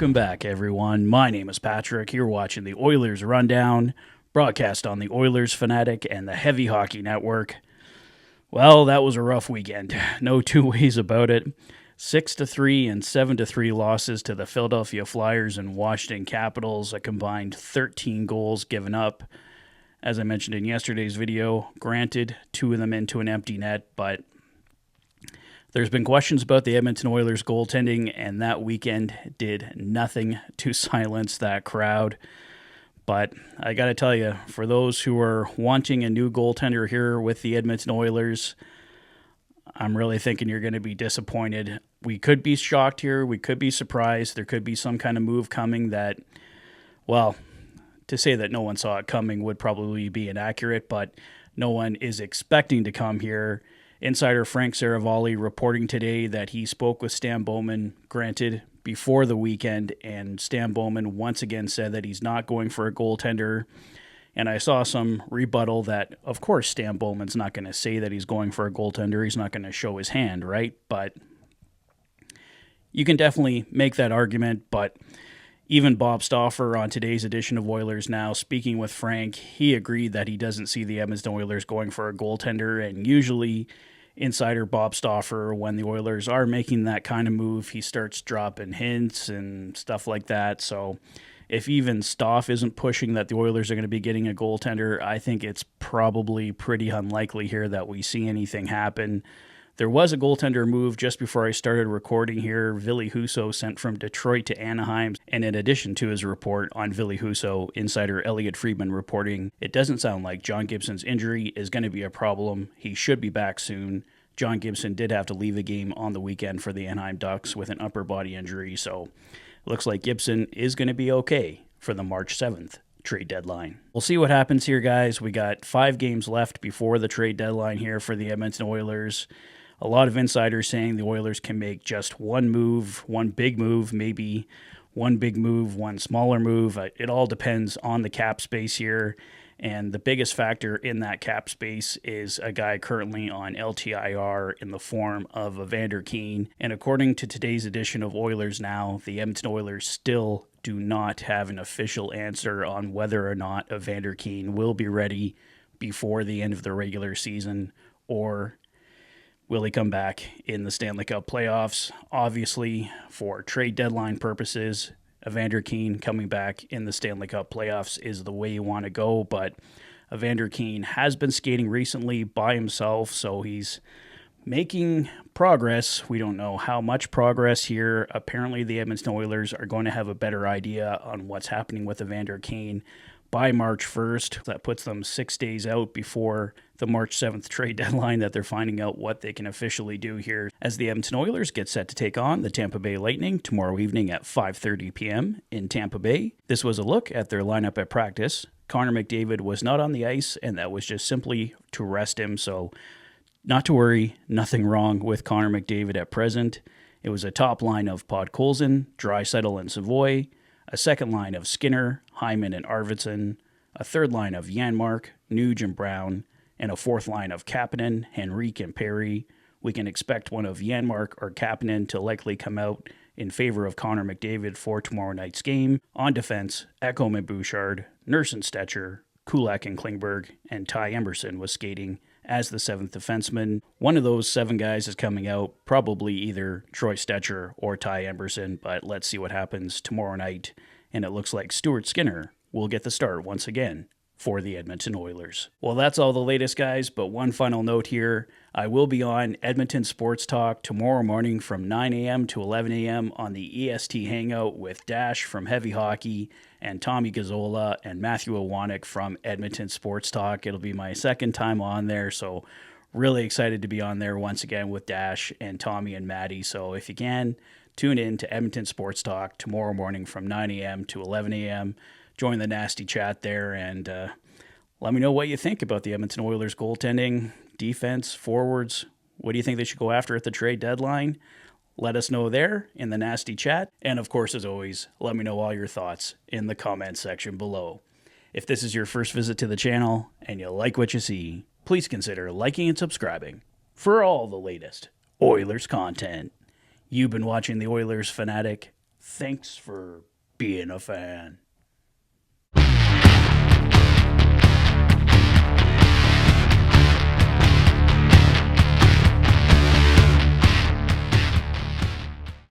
Welcome back, everyone. My name is Patrick. You're watching the Oilers Rundown, broadcast on the Oilers Fanatic and the Heavy Hockey Network. Well, that was a rough weekend. No two ways about it. 6-3 and 7-3 losses to the Philadelphia Flyers and Washington Capitals, a combined 13 goals given up. As I mentioned in yesterday's video, granted, 2 of them into an empty net, but there's been questions about the Edmonton Oilers goaltending, and that weekend did nothing to silence that crowd. But I got to tell you, for those who are wanting a new goaltender here with the Edmonton Oilers, I'm really thinking you're going to be disappointed. We could be shocked here. We could be surprised. There could be some kind of move coming that, well, to say that no one saw it coming would probably be inaccurate, but no one is expecting to come here. Insider Frank Saravalli reporting today that he spoke with Stan Bowman, granted, before the weekend, and Stan Bowman once again said that he's not going for a goaltender. And I saw some rebuttal that, of course, Stan Bowman's not going to say that he's going for a goaltender. He's not going to show his hand, right? But you can definitely make that argument. But even Bob Stauffer on today's edition of Oilers Now, speaking with Frank, he agreed that he doesn't see the Edmonton Oilers going for a goaltender. And usually, insider Bob Stauffer, when the Oilers are making that kind of move, he starts dropping hints and stuff like that. So if even Staff isn't pushing that the Oilers are going to be getting a goaltender, I think it's probably pretty unlikely here that we see anything happen. There was a goaltender move just before I started recording here. Ville Husso sent from Detroit to Anaheim. And in addition to his report on Ville Husso, insider Elliot Friedman reporting, it doesn't sound like John Gibson's injury is going to be a problem. He should be back soon. John Gibson did have to leave the game on the weekend for the Anaheim Ducks with an upper body injury. So it looks like Gibson is going to be okay for the March 7th trade deadline. We'll see what happens here, guys. We got 5 games left before the trade deadline here for the Edmonton Oilers. A lot of insiders saying the Oilers can make just one move, one big move, maybe one big move, one smaller move. It all depends on the cap space here. And the biggest factor in that cap space is a guy currently on LTIR in the form of Evander Kane. And according to today's edition of Oilers Now, the Edmonton Oilers still do not have an official answer on whether or not Evander Kane will be ready before the end of the regular season, or will he come back in the Stanley Cup playoffs? Obviously, for trade deadline purposes, Evander Kane coming back in the Stanley Cup playoffs is the way you want to go, but Evander Kane has been skating recently by himself, so he's making progress. We don't know how much progress here. Apparently, the Edmonton Oilers are going to have a better idea on what's happening with Evander Kane by March 1st. That puts them 6 days out before the March 7th trade deadline that they're finding out what they can officially do here, as the Edmonton Oilers get set to take on the Tampa Bay Lightning tomorrow evening at 5:30 p.m. in Tampa Bay. This was a look at their lineup at practice. Connor McDavid was not on the ice, and that was just simply to rest him, so not to worry, nothing wrong with Connor McDavid at present. It was a top line of Podkolzin, Draisaitl, and Savoy, a second line of Skinner, Hyman, and Arvidsson, a third line of Janmark, Nuge, and Brown, and a fourth line of Kapanen, Henrique, and Perry. We can expect one of Janmark or Kapanen to likely come out in favor of Connor McDavid for tomorrow night's game. On defense, Ekholm and Bouchard, Nurse and Stetcher, Kulak and Klingberg, and Ty Emberson was skating as the 7th defenseman. One of those 7 guys is coming out, probably either Troy Stetcher or Ty Emberson, but let's see what happens tomorrow night. And it looks like Stuart Skinner will get the start once again for the Edmonton Oilers. Well, that's all the latest, guys, but one final note here. I will be on Edmonton Sports Talk tomorrow morning from 9 a.m. to 11 a.m. on the EST Hangout with Dash from Heavy Hockey and Tommy Gazzola and Matthew Iwanek from Edmonton Sports Talk. It'll be my second time on there, so really excited to be on there once again with Dash and Tommy and Maddie. So if you can, tune in to Edmonton Sports Talk tomorrow morning from 9 a.m. to 11 a.m. Join the nasty chat there, and let me know what you think about the Edmonton Oilers goaltending, defense, forwards. What do you think they should go after at the trade deadline? Let us know there in the nasty chat. And of course, as always, let me know all your thoughts in the comment section below. If this is your first visit to the channel and you like what you see, please consider liking and subscribing for all the latest Oilers content. You've been watching the Oilers Fanatic, Thanks for being a fan.